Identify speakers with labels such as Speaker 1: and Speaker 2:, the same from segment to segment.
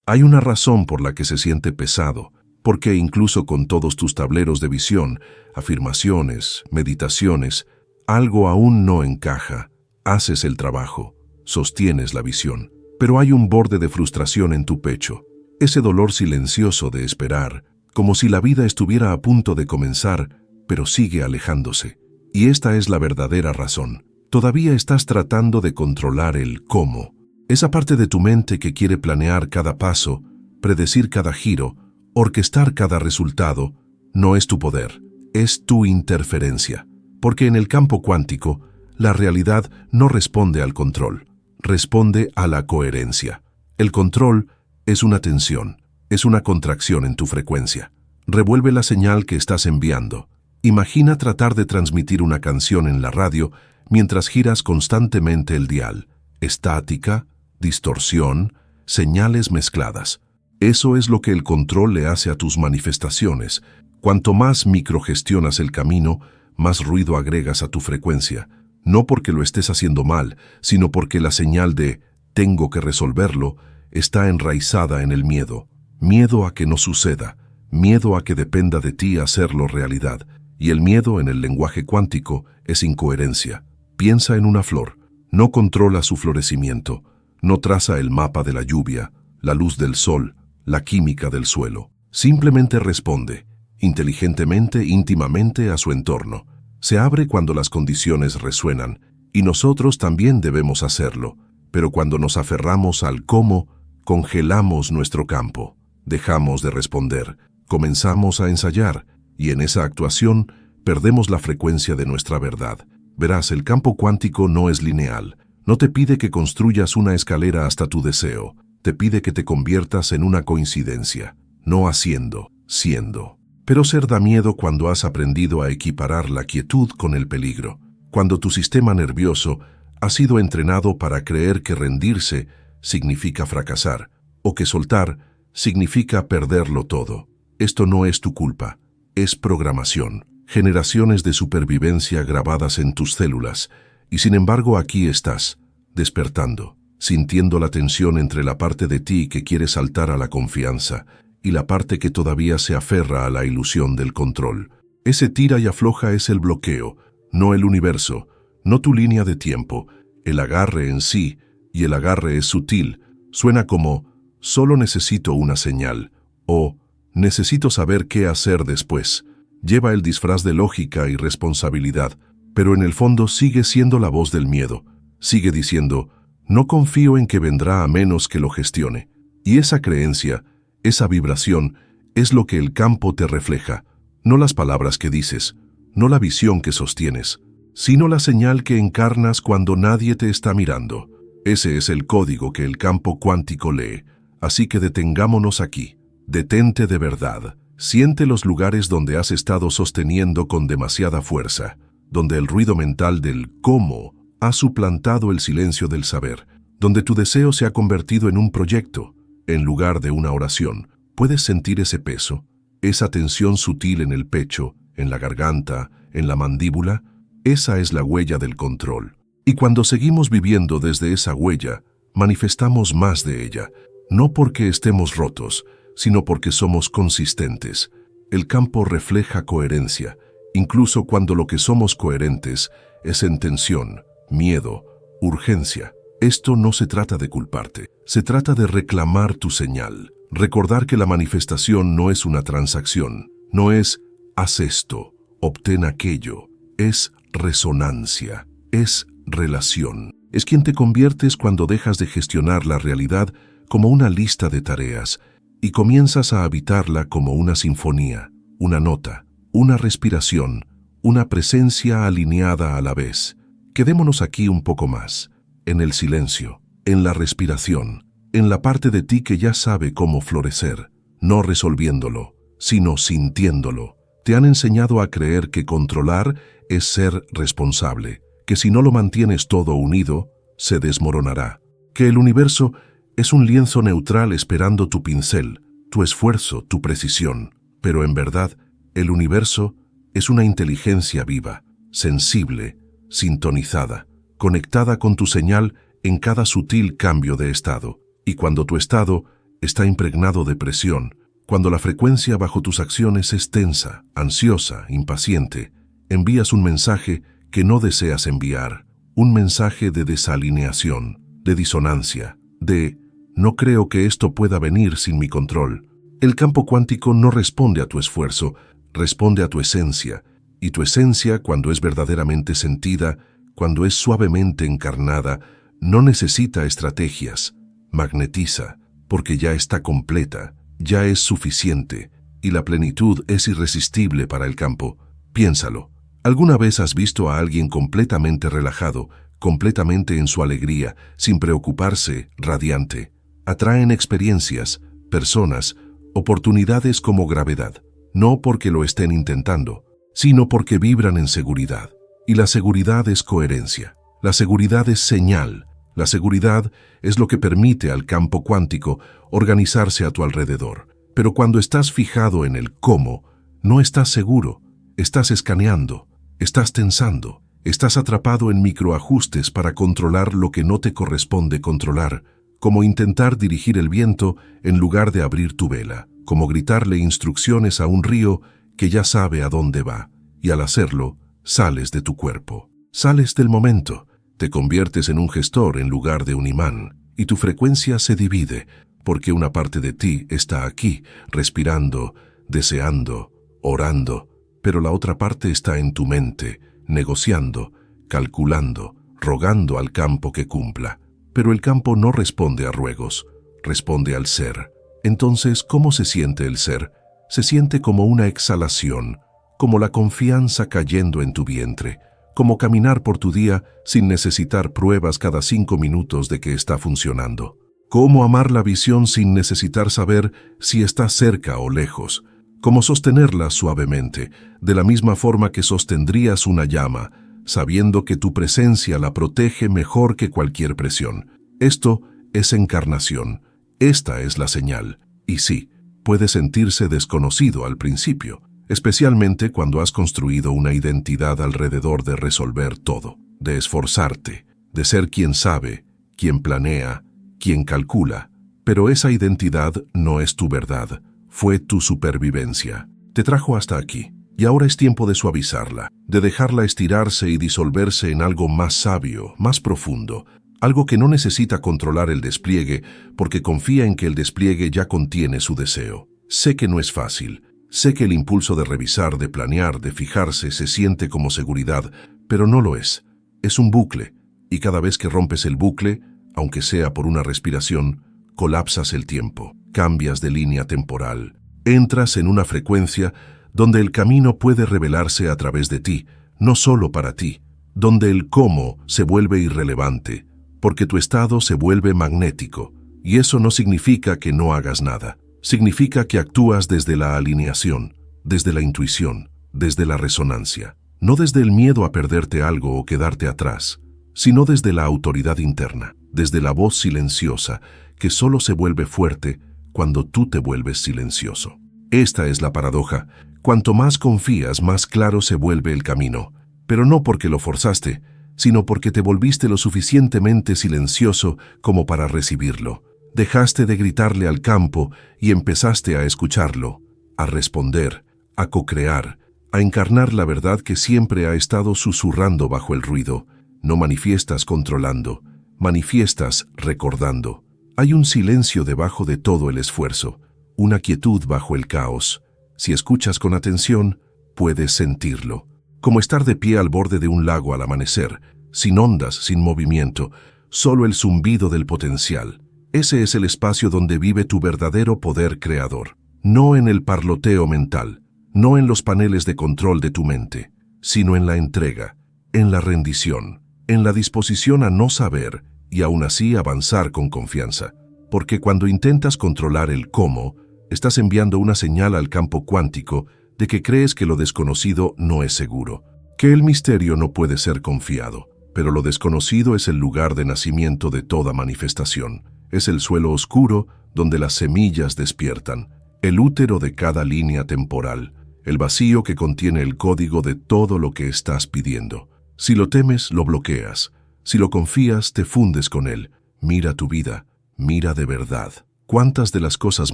Speaker 1: Hay una razón por la que se siente pesado, porque incluso con todos tus tableros de visión, afirmaciones, meditaciones, algo aún no encaja. Haces el trabajo, sostienes la visión, pero hay un borde de frustración en tu pecho, ese dolor silencioso de esperar, como si la vida estuviera a punto de comenzar, pero sigue alejándose. Y esta es la verdadera razón. Todavía estás tratando de controlar el cómo. Esa parte de tu mente que quiere planear cada paso, predecir cada giro, orquestar cada resultado, no es tu poder, es tu interferencia. Porque en el campo cuántico, la realidad no responde al control, responde a la coherencia. El control es una tensión, es una contracción en tu frecuencia. Revuelve la señal que estás enviando. Imagina tratar de transmitir una canción en la radio mientras giras constantemente el dial. Estática, distorsión, señales mezcladas. Eso es lo que el control le hace a tus manifestaciones. Cuanto más microgestionas el camino, más ruido agregas a tu frecuencia. No porque lo estés haciendo mal, sino porque la señal de «tengo que resolverlo» está enraizada en el miedo. Miedo a que no suceda, miedo a que dependa de ti hacerlo realidad. Y el miedo en el lenguaje cuántico es incoherencia. Piensa en una flor. No controla su florecimiento. No traza el mapa de la lluvia, la luz del sol, la química del suelo. Simplemente responde, inteligentemente, íntimamente a su entorno. Se abre cuando las condiciones resuenan, y nosotros también debemos hacerlo. Pero cuando nos aferramos al cómo, congelamos nuestro campo. Dejamos de responder, comenzamos a ensayar, y en esa actuación perdemos la frecuencia de nuestra verdad. Verás, el campo cuántico no es lineal. No te pide que construyas una escalera hasta tu deseo. Te pide que te conviertas en una coincidencia. No haciendo, siendo. Pero ser da miedo cuando has aprendido a equiparar la quietud con el peligro. Cuando tu sistema nervioso ha sido entrenado para creer que rendirse significa fracasar, o que soltar significa perderlo todo. Esto no es tu culpa. Es programación, generaciones de supervivencia grabadas en tus células, y sin embargo aquí estás, despertando, sintiendo la tensión entre la parte de ti que quiere saltar a la confianza y la parte que todavía se aferra a la ilusión del control. Ese tira y afloja es el bloqueo, no el universo, no tu línea de tiempo, el agarre en sí, y el agarre es sutil, suena como «solo necesito una señal» o «necesito saber qué hacer después». Lleva el disfraz de lógica y responsabilidad, pero en el fondo sigue siendo la voz del miedo. Sigue diciendo, no confío en que vendrá a menos que lo gestione. Y esa creencia, esa vibración, es lo que el campo te refleja. No las palabras que dices, no la visión que sostienes, sino la señal que encarnas cuando nadie te está mirando. Ese es el código que el campo cuántico lee. Así que detengámonos aquí. Detente de verdad. Siente los lugares donde has estado sosteniendo con demasiada fuerza, donde el ruido mental del cómo ha suplantado el silencio del saber, donde tu deseo se ha convertido en un proyecto, en lugar de una oración. ¿Puedes sentir ese peso? Esa tensión sutil en el pecho, en la garganta, en la mandíbula. Esa es la huella del control. Y cuando seguimos viviendo desde esa huella, manifestamos más de ella, no porque estemos rotos, sino porque somos consistentes. El campo refleja coherencia, incluso cuando lo que somos coherentes es en tensión, miedo, urgencia. Esto no se trata de culparte, se trata de reclamar tu señal. Recordar que la manifestación no es una transacción, no es haz esto, obtén aquello, es resonancia, es relación. Es quien te conviertes cuando dejas de gestionar la realidad como una lista de tareas y comienzas a habitarla como una sinfonía, una nota, una respiración, una presencia alineada a la vez. Quedémonos aquí un poco más, en el silencio, en la respiración, en la parte de ti que ya sabe cómo florecer, no resolviéndolo, sino sintiéndolo. Te han enseñado a creer que controlar es ser responsable, que si no lo mantienes todo unido, se desmoronará, que el universo es un lienzo neutral esperando tu pincel, tu esfuerzo, tu precisión. Pero en verdad, el universo es una inteligencia viva, sensible, sintonizada, conectada con tu señal en cada sutil cambio de estado. Y cuando tu estado está impregnado de presión, cuando la frecuencia bajo tus acciones es tensa, ansiosa, impaciente, envías un mensaje que no deseas enviar, un mensaje de desalineación, de disonancia, de «no creo que esto pueda venir sin mi control». El campo cuántico no responde a tu esfuerzo, responde a tu esencia, y tu esencia, cuando es verdaderamente sentida, cuando es suavemente encarnada, no necesita estrategias, magnetiza, porque ya está completa, ya es suficiente, y la plenitud es irresistible para el campo. Piénsalo. ¿Alguna vez has visto a alguien completamente relajado, completamente en su alegría, sin preocuparse, radiante? Atraen experiencias, personas, oportunidades como gravedad, no porque lo estén intentando, sino porque vibran en seguridad. Y la seguridad es coherencia. La seguridad es señal. La seguridad es lo que permite al campo cuántico organizarse a tu alrededor. Pero cuando estás fijado en el cómo, no estás seguro, estás escaneando, estás tensando, estás atrapado en microajustes para controlar lo que no te corresponde controlar, como intentar dirigir el viento en lugar de abrir tu vela, como gritarle instrucciones a un río que ya sabe a dónde va, y al hacerlo, sales de tu cuerpo, sales del momento, te conviertes en un gestor en lugar de un imán, y tu frecuencia se divide, porque una parte de ti está aquí, respirando, deseando, orando, pero la otra parte está en tu mente, negociando, calculando, rogando al campo que cumpla. Pero el campo no responde a ruegos, responde al ser. Entonces, ¿cómo se siente el ser? Se siente como una exhalación, como la confianza cayendo en tu vientre, como caminar por tu día sin necesitar pruebas cada 5 minutos de que está funcionando. Cómo amar la visión sin necesitar saber si está cerca o lejos. Cómo sostenerla suavemente, de la misma forma que sostendrías una llama, sabiendo que tu presencia la protege mejor que cualquier presión. Esto es encarnación. Esta es la señal. Y sí, puede sentirse desconocido al principio, especialmente cuando has construido una identidad alrededor de resolver todo, de esforzarte, de ser quien sabe, quien planea, quien calcula. Pero esa identidad no es tu verdad, fue tu supervivencia. Te trajo hasta aquí, y ahora es tiempo de suavizarla, de dejarla estirarse y disolverse en algo más sabio, más profundo, algo que no necesita controlar el despliegue porque confía en que el despliegue ya contiene su deseo. Sé que no es fácil. Sé que el impulso de revisar, de planear, de fijarse se siente como seguridad, pero no lo es. Es un bucle, y cada vez que rompes el bucle, aunque sea por una respiración, colapsas el tiempo, cambias de línea temporal, entras en una frecuencia donde el camino puede revelarse a través de ti, no solo para ti, donde el cómo se vuelve irrelevante, porque tu estado se vuelve magnético, y eso no significa que no hagas nada. Significa que actúas desde la alineación, desde la intuición, desde la resonancia, no desde el miedo a perderte algo o quedarte atrás, sino desde la autoridad interna, desde la voz silenciosa que solo se vuelve fuerte cuando tú te vuelves silencioso. Esta es la paradoja. Cuanto más confías, más claro se vuelve el camino, pero no porque lo forzaste, sino porque te volviste lo suficientemente silencioso como para recibirlo. Dejaste de gritarle al campo y empezaste a escucharlo, a responder, a co-crear, a encarnar la verdad que siempre ha estado susurrando bajo el ruido. No manifiestas controlando, manifiestas recordando. Hay un silencio debajo de todo el esfuerzo, una quietud bajo el caos. Si escuchas con atención, puedes sentirlo. Como estar de pie al borde de un lago al amanecer, sin ondas, sin movimiento, solo el zumbido del potencial. Ese es el espacio donde vive tu verdadero poder creador. No en el parloteo mental, no en los paneles de control de tu mente, sino en la entrega, en la rendición, en la disposición a no saber y aún así avanzar con confianza. Porque cuando intentas controlar el cómo, estás enviando una señal al campo cuántico de que crees que lo desconocido no es seguro, que el misterio no puede ser confiado, pero lo desconocido es el lugar de nacimiento de toda manifestación. Es el suelo oscuro donde las semillas despiertan, el útero de cada línea temporal, el vacío que contiene el código de todo lo que estás pidiendo. Si lo temes, lo bloqueas. Si lo confías, te fundes con él. Mira tu vida, mira de verdad. ¿Cuántas de las cosas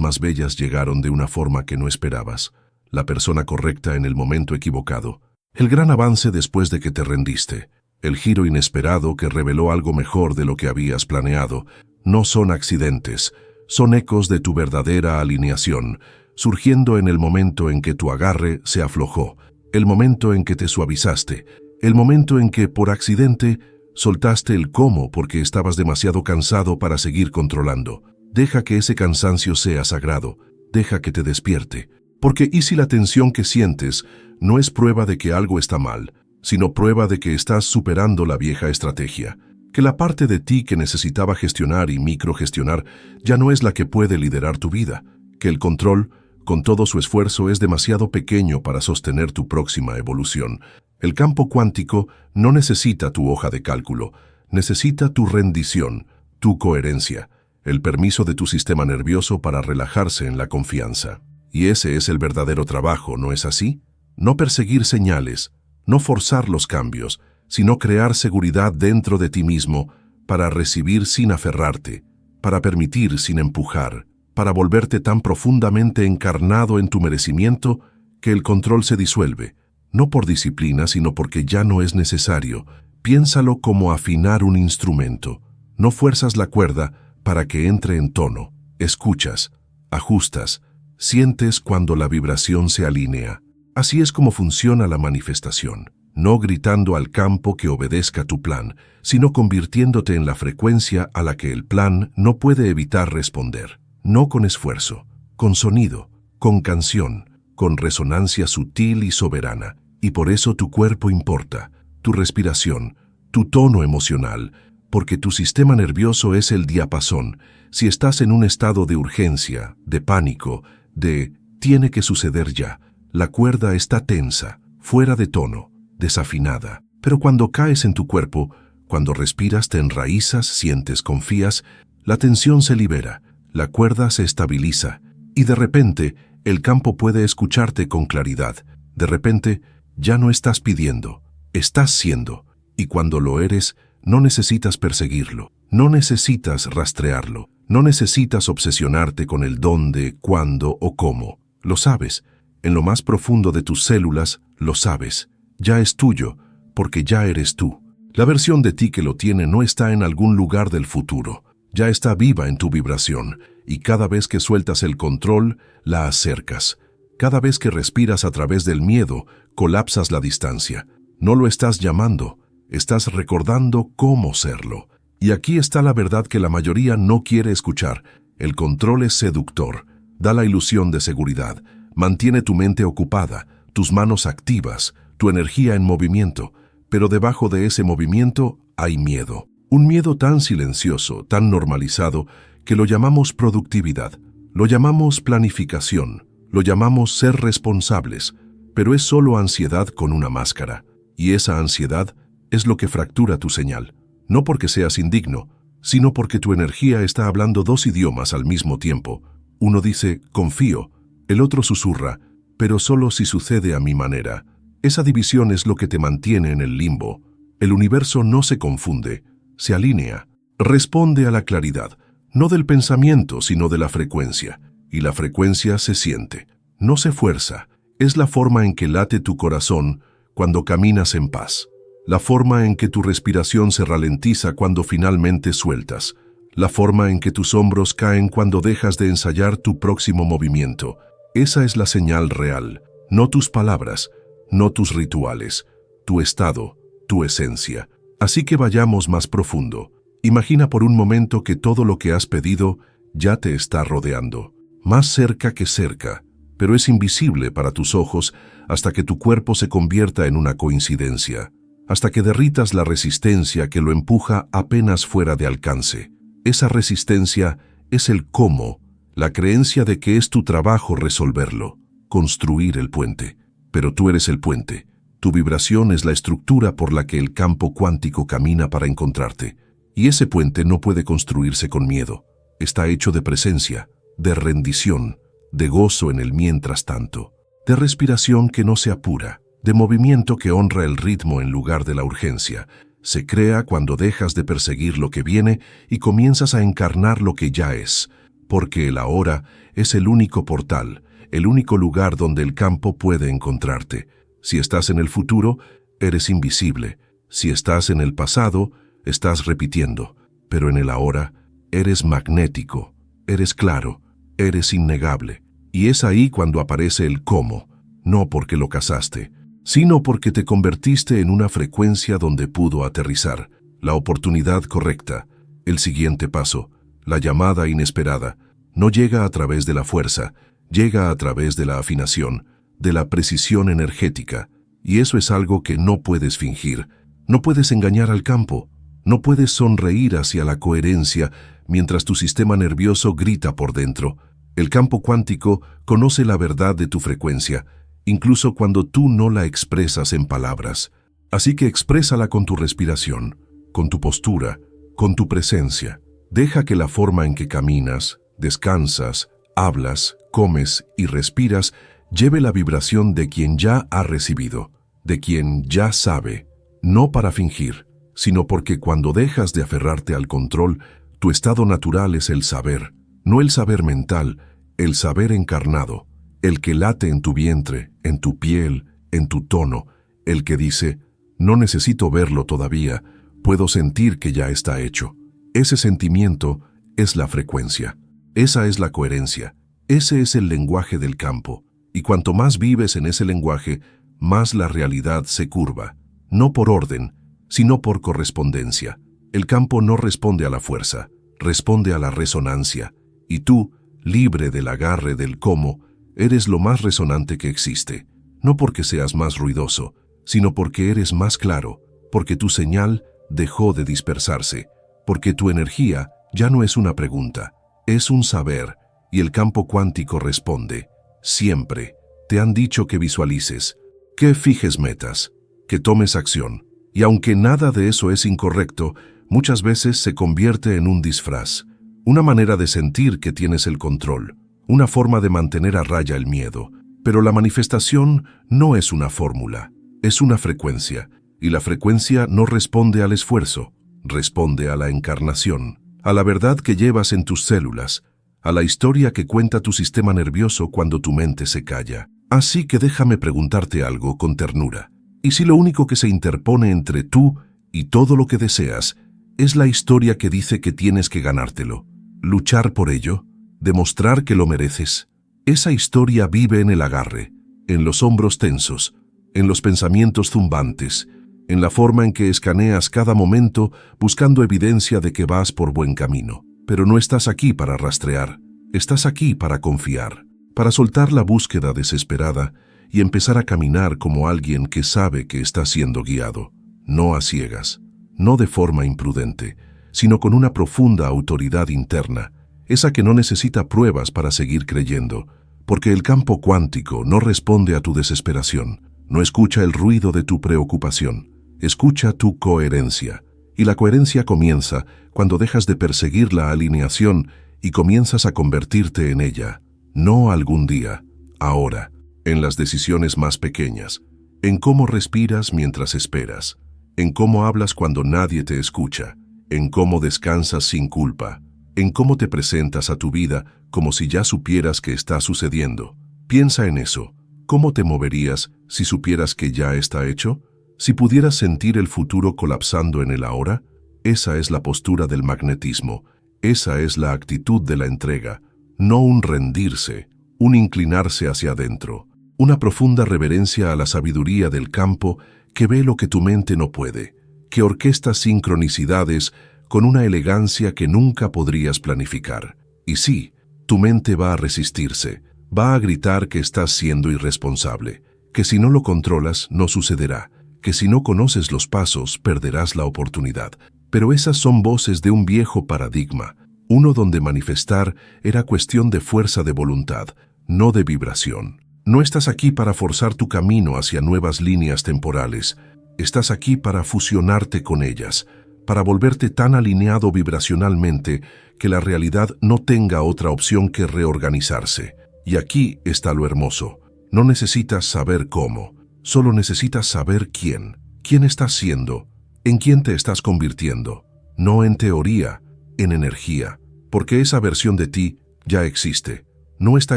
Speaker 1: más bellas llegaron de una forma que no esperabas? La persona correcta en el momento equivocado. El gran avance después de que te rendiste. El giro inesperado que reveló algo mejor de lo que habías planeado. No son accidentes, son ecos de tu verdadera alineación, surgiendo en el momento en que tu agarre se aflojó, el momento en que te suavizaste, el momento en que, por accidente, soltaste el cómo porque estabas demasiado cansado para seguir controlando. Deja que ese cansancio sea sagrado, deja que te despierte. Porque ¿y si la tensión que sientes no es prueba de que algo está mal, sino prueba de que estás superando la vieja estrategia? Que la parte de ti que necesitaba gestionar y microgestionar ya no es la que puede liderar tu vida, que el control, con todo su esfuerzo, es demasiado pequeño para sostener tu próxima evolución. El campo cuántico no necesita tu hoja de cálculo, necesita tu rendición, tu coherencia, el permiso de tu sistema nervioso para relajarse en la confianza. Y ese es el verdadero trabajo, ¿no es así? No perseguir señales, no forzar los cambios, sino crear seguridad dentro de ti mismo para recibir sin aferrarte, para permitir sin empujar, para volverte tan profundamente encarnado en tu merecimiento que el control se disuelve, no por disciplina, sino porque ya no es necesario. Piénsalo como afinar un instrumento. No fuerzas la cuerda para que entre en tono. Escuchas, ajustas, sientes cuando la vibración se alinea. Así es como funciona la manifestación. No gritando al campo que obedezca tu plan, sino convirtiéndote en la frecuencia a la que el plan no puede evitar responder. No con esfuerzo, con sonido, con canción, con resonancia sutil y soberana. Y por eso tu cuerpo importa, tu respiración, tu tono emocional, porque tu sistema nervioso es el diapasón. Si estás en un estado de urgencia, de pánico, de tiene que suceder ya, la cuerda está tensa, fuera de tono, desafinada. Pero cuando caes en tu cuerpo, cuando respiras, te enraizas, sientes, confías, la tensión se libera, la cuerda se estabiliza y de repente el campo puede escucharte con claridad. De repente ya no estás pidiendo, estás siendo. Y cuando lo eres, no necesitas perseguirlo, no necesitas rastrearlo, no necesitas obsesionarte con el dónde, cuándo o cómo. Lo sabes, en lo más profundo de tus células, lo sabes. Ya es tuyo, porque ya eres tú. La versión de ti que lo tiene no está en algún lugar del futuro. Ya está viva en tu vibración, y cada vez que sueltas el control, la acercas. Cada vez que respiras a través del miedo, colapsas la distancia. No lo estás llamando, estás recordando cómo serlo. Y aquí está la verdad que la mayoría no quiere escuchar. El control es seductor, da la ilusión de seguridad, mantiene tu mente ocupada, tus manos activas, tu energía en movimiento, pero debajo de ese movimiento hay miedo. Un miedo tan silencioso, tan normalizado, que lo llamamos productividad, lo llamamos planificación, lo llamamos ser responsables, pero es solo ansiedad con una máscara. Y esa ansiedad es lo que fractura tu señal, no porque seas indigno, sino porque tu energía está hablando dos idiomas al mismo tiempo. Uno dice, confío, el otro susurra, pero solo si sucede a mi manera. Esa división es lo que te mantiene en el limbo. El universo no se confunde, se alinea, responde a la claridad, no del pensamiento, sino de la frecuencia. Y la frecuencia se siente, no se fuerza. Es la forma en que late tu corazón cuando caminas en paz. La forma en que tu respiración se ralentiza cuando finalmente sueltas. La forma en que tus hombros caen cuando dejas de ensayar tu próximo movimiento. Esa es la señal real, no tus palabras, no tus rituales, tu estado, tu esencia. Así que vayamos más profundo. Imagina por un momento que todo lo que has pedido ya te está rodeando, más cerca que cerca, pero es invisible para tus ojos hasta que tu cuerpo se convierta en una coincidencia, hasta que derritas la resistencia que lo empuja apenas fuera de alcance. Esa resistencia es el cómo, la creencia de que es tu trabajo resolverlo, construir el puente. Pero tú eres el puente. Tu vibración es la estructura por la que el campo cuántico camina para encontrarte. Y ese puente no puede construirse con miedo. Está hecho de presencia, de rendición, de gozo en el mientras tanto, de respiración que no se apura, de movimiento que honra el ritmo en lugar de la urgencia. Se crea cuando dejas de perseguir lo que viene y comienzas a encarnar lo que ya es. porque el ahora es el único portal, el único lugar donde el campo puede encontrarte. Si estás en el futuro, eres invisible. Si estás en el pasado, estás repitiendo. Pero en el ahora, eres magnético, eres claro, eres innegable. Y es ahí cuando aparece el cómo, no porque lo cazaste, sino porque te convertiste en una frecuencia donde pudo aterrizar, la oportunidad correcta, el siguiente paso, la llamada inesperada. No llega a través de la fuerza, llega a través de la afinación, de la precisión energética, y eso es algo que no puedes fingir. No puedes engañar al campo, no puedes sonreír hacia la coherencia mientras tu sistema nervioso grita por dentro. El campo cuántico conoce la verdad de tu frecuencia, incluso cuando tú no la expresas en palabras. Así que exprésala con tu respiración, con tu postura, con tu presencia. Deja que la forma en que caminas, descansas, hablas, comes y respiras lleve la vibración de quien ya ha recibido, de quien ya sabe, no para fingir, sino porque cuando dejas de aferrarte al control, tu estado natural es el saber, no el saber mental, el saber encarnado, el que late en tu vientre, en tu piel, en tu tono, el que dice, no necesito verlo todavía, puedo sentir que ya está hecho. Ese sentimiento es la frecuencia, esa es la coherencia, ese es el lenguaje del campo, y cuanto más vives en ese lenguaje, más la realidad se curva, no por orden, sino por correspondencia. El campo no responde a la fuerza, responde a la resonancia, y tú, libre del agarre del cómo, eres lo más resonante que existe, no porque seas más ruidoso, sino porque eres más claro, porque tu señal dejó de dispersarse, porque tu energía ya no es una pregunta, es un saber, y el campo cuántico responde, siempre. Te han dicho que visualices, que fijes metas, que tomes acción, y aunque nada de eso es incorrecto, muchas veces se convierte en un disfraz, una manera de sentir que tienes el control, una forma de mantener a raya el miedo. Pero la manifestación no es una fórmula, es una frecuencia, y la frecuencia no responde al esfuerzo, responde a la encarnación, a la verdad que llevas en tus células, a la historia que cuenta tu sistema nervioso cuando tu mente se calla. Así que déjame preguntarte algo con ternura. ¿Y si lo único que se interpone entre tú y todo lo que deseas es la historia que dice que tienes que ganártelo? Luchar por ello, demostrar que lo mereces. Esa historia vive en el agarre, en los hombros tensos, en los pensamientos zumbantes, en la forma en que escaneas cada momento buscando evidencia de que vas por buen camino. Pero no estás aquí para rastrear, estás aquí para confiar, para soltar la búsqueda desesperada y empezar a caminar como alguien que sabe que está siendo guiado, no a ciegas, no de forma imprudente, sino con una profunda autoridad interna, esa que no necesita pruebas para seguir creyendo, porque el campo cuántico no responde a tu desesperación, no escucha el ruido de tu preocupación, escucha tu coherencia, y la coherencia comienza cuando dejas de perseguir la alineación y comienzas a convertirte en ella, no algún día, ahora, en las decisiones más pequeñas, en cómo respiras mientras esperas, en cómo hablas cuando nadie te escucha, en cómo descansas sin culpa, en cómo te presentas a tu vida como si ya supieras que está sucediendo. Piensa en eso. ¿Cómo te moverías si supieras que ya está hecho? Si pudieras sentir el futuro colapsando en el ahora, esa es la postura del magnetismo, esa es la actitud de la entrega, no un rendirse, un inclinarse hacia adentro, una profunda reverencia a la sabiduría del campo que ve lo que tu mente no puede, que orquesta sincronicidades con una elegancia que nunca podrías planificar. Y sí, tu mente va a resistirse, va a gritar que estás siendo irresponsable, que si no lo controlas no sucederá, que si no conoces los pasos perderás la oportunidad. Pero esas son voces de un viejo paradigma, uno donde manifestar era cuestión de fuerza de voluntad, no de vibración. No estás aquí para forzar tu camino hacia nuevas líneas temporales, estás aquí para fusionarte con ellas, para volverte tan alineado vibracionalmente que la realidad no tenga otra opción que reorganizarse. Y aquí está lo hermoso. No necesitas saber cómo, solo necesitas saber quién. ¿Quién estás siendo? ¿En quién te estás convirtiendo? No en teoría, en energía, porque esa versión de ti ya existe. No está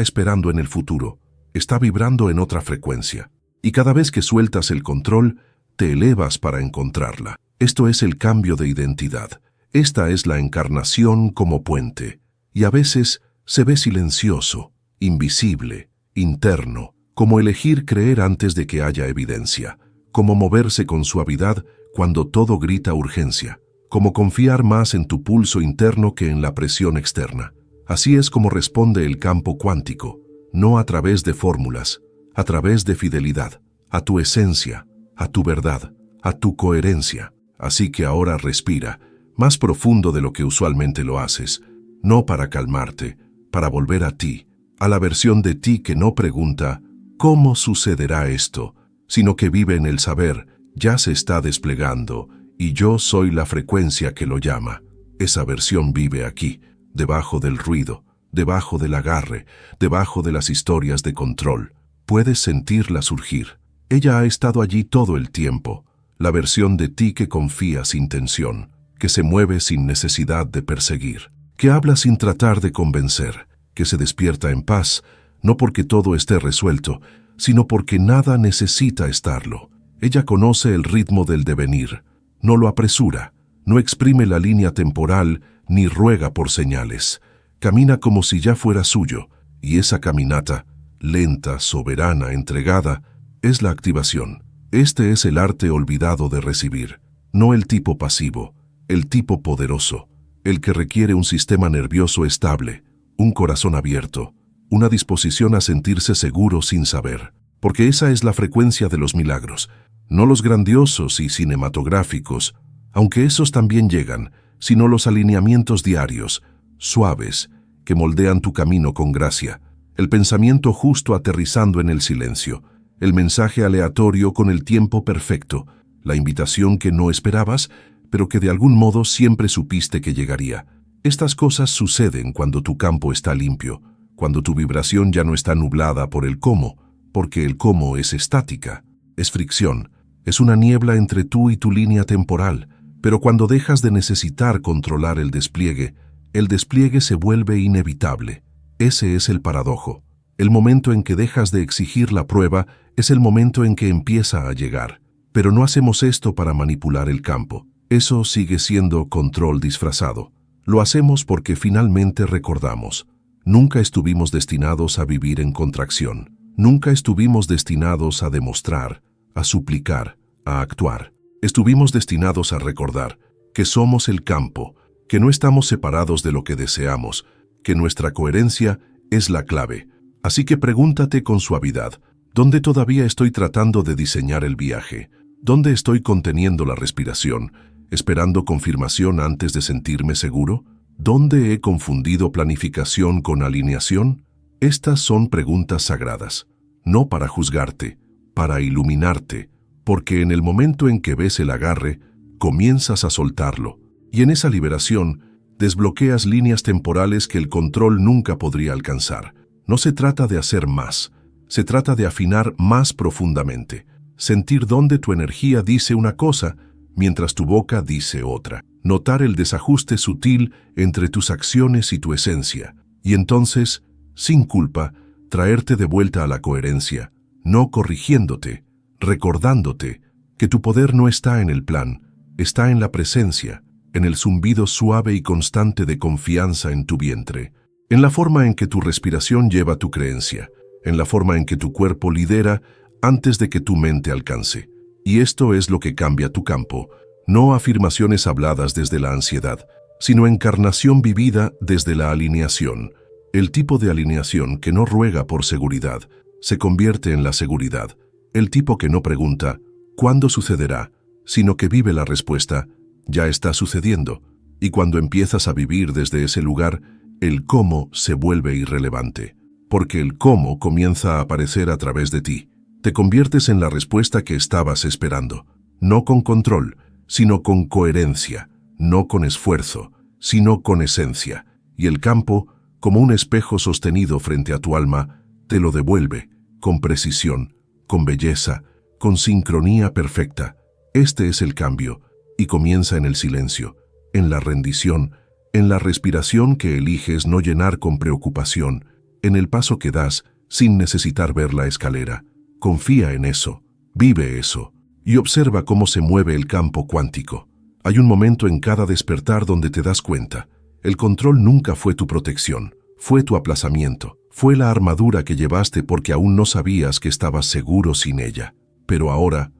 Speaker 1: esperando en el futuro, está vibrando en otra frecuencia. Y cada vez que sueltas el control, te elevas para encontrarla. Esto es el cambio de identidad. Esta es la encarnación como puente. Y a veces se ve silencioso, invisible, interno, como elegir creer antes de que haya evidencia, como moverse con suavidad cuando todo grita urgencia, como confiar más en tu pulso interno que en la presión externa. Así es como responde el campo cuántico, no a través de fórmulas, a través de fidelidad, a tu esencia, a tu verdad, a tu coherencia. Así que ahora respira, más profundo de lo que usualmente lo haces, no para calmarte, para volver a ti, a la versión de ti que no pregunta ¿cómo sucederá esto?, sino que vive en el saber, ya se está desplegando, y yo soy la frecuencia que lo llama. Esa versión vive aquí, debajo del ruido, debajo del agarre, debajo de las historias de control. Puedes sentirla surgir. Ella ha estado allí todo el tiempo, la versión de ti que confía sin tensión, que se mueve sin necesidad de perseguir, que habla sin tratar de convencer, que se despierta en paz, no porque todo esté resuelto, sino porque nada necesita estarlo. Ella conoce el ritmo del devenir, no lo apresura, no exprime la línea temporal ni ruega por señales. Camina como si ya fuera suyo, y esa caminata, lenta, soberana, entregada, es la activación. Este es el arte olvidado de recibir, no el tipo pasivo, el tipo poderoso, el que requiere un sistema nervioso estable, un corazón abierto, una disposición a sentirse seguro sin saber, porque esa es la frecuencia de los milagros, no los grandiosos y cinematográficos, aunque esos también llegan, sino los alineamientos diarios, suaves, que moldean tu camino con gracia, el pensamiento justo aterrizando en el silencio, el mensaje aleatorio con el tiempo perfecto, la invitación que no esperabas, pero que de algún modo siempre supiste que llegaría. Estas cosas suceden cuando tu campo está limpio, cuando tu vibración ya no está nublada por el cómo, porque el cómo es estática, es fricción, es una niebla entre tú y tu línea temporal, pero cuando dejas de necesitar controlar el despliegue se vuelve inevitable. Ese es el paradojo. El momento en que dejas de exigir la prueba es el momento en que empieza a llegar. Pero no hacemos esto para manipular el campo. Eso sigue siendo control disfrazado. Lo hacemos porque finalmente recordamos. Nunca estuvimos destinados a vivir en contracción. Nunca estuvimos destinados a demostrar, a suplicar, a actuar. Estuvimos destinados a recordar que somos el campo, que no estamos separados de lo que deseamos, que nuestra coherencia es la clave. Así que pregúntate con suavidad, ¿dónde todavía estoy tratando de diseñar el viaje? ¿Dónde estoy conteniendo la respiración, esperando confirmación antes de sentirme seguro? ¿Dónde he confundido planificación con alineación? Estas son preguntas sagradas, no para juzgarte, para iluminarte, porque en el momento en que ves el agarre, comienzas a soltarlo, y en esa liberación desbloqueas líneas temporales que el control nunca podría alcanzar. No se trata de hacer más, se trata de afinar más profundamente, sentir dónde tu energía dice una cosa, mientras tu boca dice otra, notar el desajuste sutil entre tus acciones y tu esencia, y entonces, sin culpa, traerte de vuelta a la coherencia, no corrigiéndote, recordándote que tu poder no está en el plan, está en la presencia, en el zumbido suave y constante de confianza en tu vientre, en la forma en que tu respiración lleva tu creencia, en la forma en que tu cuerpo lidera antes de que tu mente alcance. Y esto es lo que cambia tu campo, no afirmaciones habladas desde la ansiedad, sino encarnación vivida desde la alineación. El tipo de alineación que no ruega por seguridad, se convierte en la seguridad. El tipo que no pregunta, ¿cuándo sucederá?, sino que vive la respuesta, ya está sucediendo. Y cuando empiezas a vivir desde ese lugar, el cómo se vuelve irrelevante, porque el cómo comienza a aparecer a través de ti. Te conviertes en la respuesta que estabas esperando, no con control, sino con coherencia, no con esfuerzo, sino con esencia. Y el campo, como un espejo sostenido frente a tu alma, te lo devuelve, con precisión, con belleza, con sincronía perfecta. Este es el cambio, y comienza en el silencio, en la rendición, en la respiración que eliges no llenar con preocupación, en el paso que das sin necesitar ver la escalera. Confía en eso, vive eso, y observa cómo se mueve el campo cuántico. Hay un momento en cada despertar donde te das cuenta. El control nunca fue tu protección, fue tu aplazamiento, fue la armadura que llevaste porque aún no sabías que estabas seguro sin ella. Pero ahora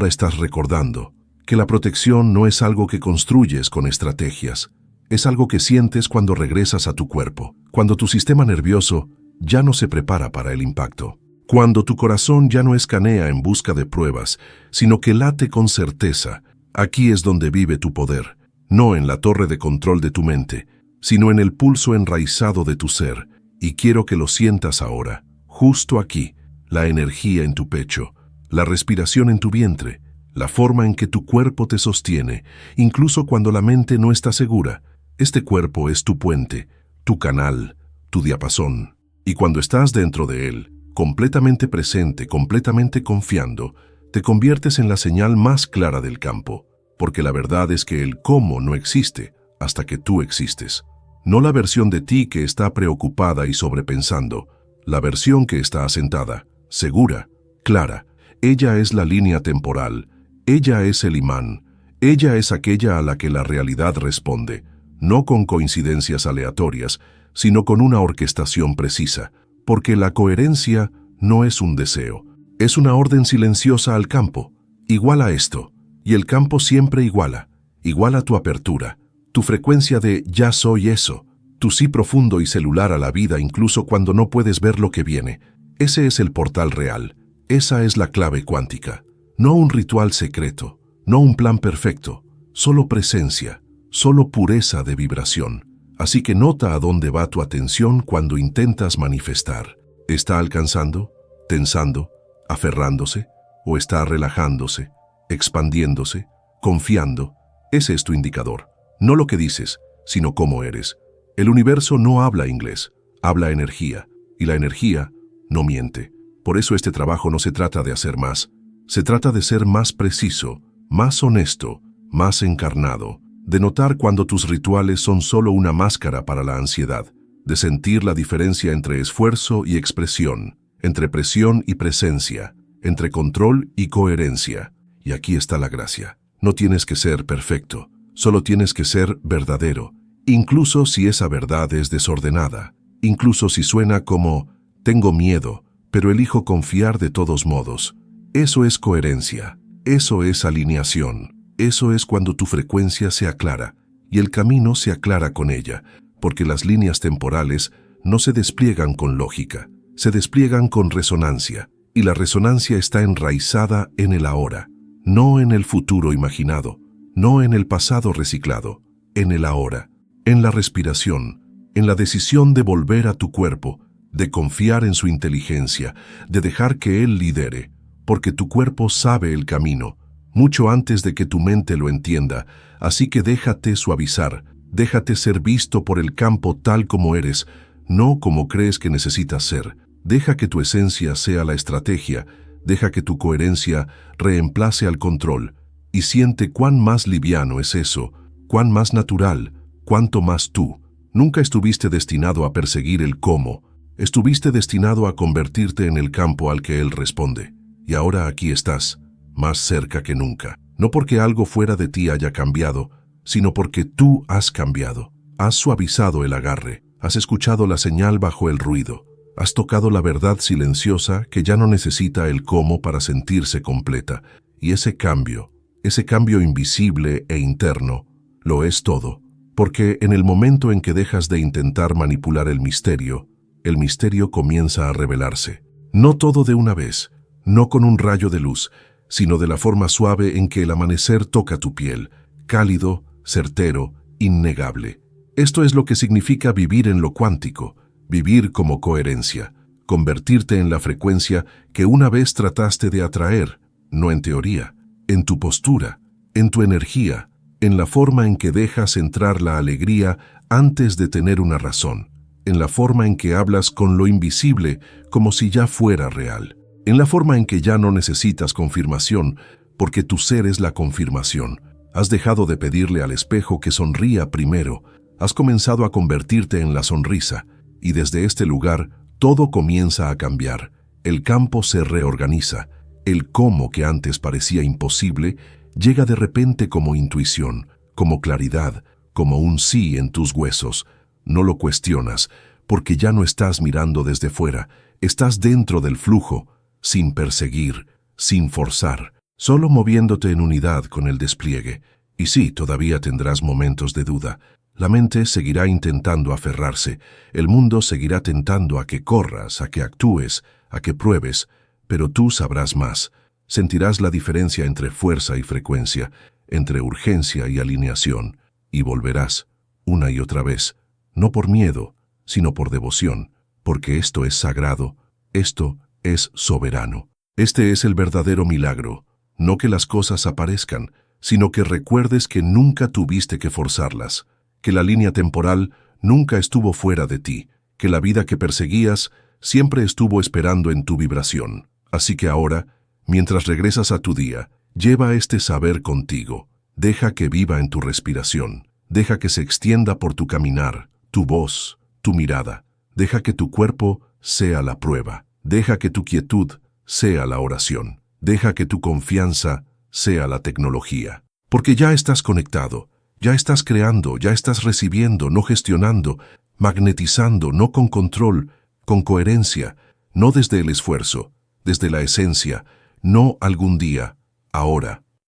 Speaker 1: estás recordando que la protección no es algo que construyes con estrategias, es algo que sientes cuando regresas a tu cuerpo, cuando tu sistema nervioso ya no se prepara para el impacto, cuando tu corazón ya no escanea en busca de pruebas, sino que late con certeza. Aquí es donde vive tu poder, no en la torre de control de tu mente, sino en el pulso enraizado de tu ser, y quiero que lo sientas ahora, justo aquí, la energía en tu pecho, la respiración en tu vientre, la forma en que tu cuerpo te sostiene, incluso cuando la mente no está segura. Este cuerpo es tu puente, tu canal, tu diapasón, y cuando estás dentro de él, completamente presente, completamente confiando, te conviertes en la señal más clara del campo, porque la verdad es que el cómo no existe hasta que tú existes. No la versión de ti que está preocupada y sobrepensando, la versión que está asentada, segura, clara. Ella es la línea temporal, ella es el imán, ella es aquella a la que la realidad responde, no con coincidencias aleatorias, sino con una orquestación precisa, porque la coherencia no es un deseo, es una orden silenciosa al campo. Iguala esto, y el campo siempre iguala tu apertura, tu frecuencia de ya soy eso, tu sí profundo y celular a la vida incluso cuando no puedes ver lo que viene. Ese es el portal real, esa es la clave cuántica. No un ritual secreto, no un plan perfecto, solo presencia, solo pureza de vibración. Así que nota a dónde va tu atención cuando intentas manifestar. ¿Está alcanzando, tensando, aferrándose, o está relajándose, expandiéndose, confiando? Ese es tu indicador, no lo que dices, sino cómo eres. El universo no habla inglés, habla energía, y la energía no miente. Por eso este trabajo no se trata de hacer más, se trata de ser más preciso, más honesto, más encarnado, de notar cuando tus rituales son solo una máscara para la ansiedad, de sentir la diferencia entre esfuerzo y expresión, entre presión y presencia, entre control y coherencia. Y aquí está la gracia. No tienes que ser perfecto, solo tienes que ser verdadero, incluso si esa verdad es desordenada, incluso si suena como tengo miedo, pero elijo confiar de todos modos. Eso es coherencia, eso es alineación, eso es cuando tu frecuencia se aclara y el camino se aclara con ella, porque las líneas temporales no se despliegan con lógica, se despliegan con resonancia, y la resonancia está enraizada en el ahora, no en el futuro imaginado, no en el pasado reciclado, en el ahora, en la respiración, en la decisión de volver a tu cuerpo, de confiar en su inteligencia, de dejar que él lidere, porque tu cuerpo sabe el camino, mucho antes de que tu mente lo entienda, así que déjate suavizar, déjate ser visto por el campo tal como eres, no como crees que necesitas ser. Deja que tu esencia sea la estrategia, deja que tu coherencia reemplace al control, y siente cuán más liviano es eso, cuán más natural, cuánto más tú. Nunca estuviste destinado a perseguir el cómo, estuviste destinado a convertirte en el campo al que él responde. Y ahora aquí estás, más cerca que nunca, no porque algo fuera de ti haya cambiado, sino porque tú has cambiado. Has suavizado el agarre, has escuchado la señal bajo el ruido, has tocado la verdad silenciosa que ya no necesita el cómo para sentirse completa, y ese cambio invisible e interno, lo es todo, porque en el momento en que dejas de intentar manipular el misterio comienza a revelarse. No todo de una vez, no con un rayo de luz, sino de la forma suave en que el amanecer toca tu piel, cálido, certero, innegable. Esto es lo que significa vivir en lo cuántico, vivir como coherencia, convertirte en la frecuencia que una vez trataste de atraer, no en teoría, en tu postura, en tu energía, en la forma en que dejas entrar la alegría antes de tener una razón, en la forma en que hablas con lo invisible como si ya fuera real, en la forma en que ya no necesitas confirmación, porque tu ser es la confirmación. Has dejado de pedirle al espejo que sonría primero, Has comenzado a convertirte en la sonrisa, y desde este lugar todo comienza a cambiar. El campo se reorganiza. El cómo que antes parecía imposible llega de repente como intuición, como claridad, como un sí en tus huesos. No lo cuestionas, porque ya no estás mirando desde fuera, estás dentro del flujo, sin perseguir, sin forzar, solo moviéndote en unidad con el despliegue. Y sí, todavía tendrás momentos de duda. La mente seguirá intentando aferrarse, el mundo seguirá tentando a que corras, a que actúes, a que pruebes, pero tú sabrás más. Sentirás la diferencia entre fuerza y frecuencia, entre urgencia y alineación, y volverás, una y otra vez, no por miedo, sino por devoción, porque esto es sagrado, esto es soberano. Este es el verdadero milagro, no que las cosas aparezcan, sino que recuerdes que nunca tuviste que forzarlas, que la línea temporal nunca estuvo fuera de ti, que la vida que perseguías siempre estuvo esperando en tu vibración. Así que ahora, mientras regresas a tu día, lleva este saber contigo, deja que viva en tu respiración, deja que se extienda por tu caminar, tu voz, tu mirada, deja que tu cuerpo sea la prueba, deja que tu quietud sea la oración, deja que tu confianza sea la tecnología. Porque ya estás conectado, ya estás creando, ya estás recibiendo, no gestionando, magnetizando, no con control, con coherencia, no desde el esfuerzo, desde la esencia, no algún día, ahora.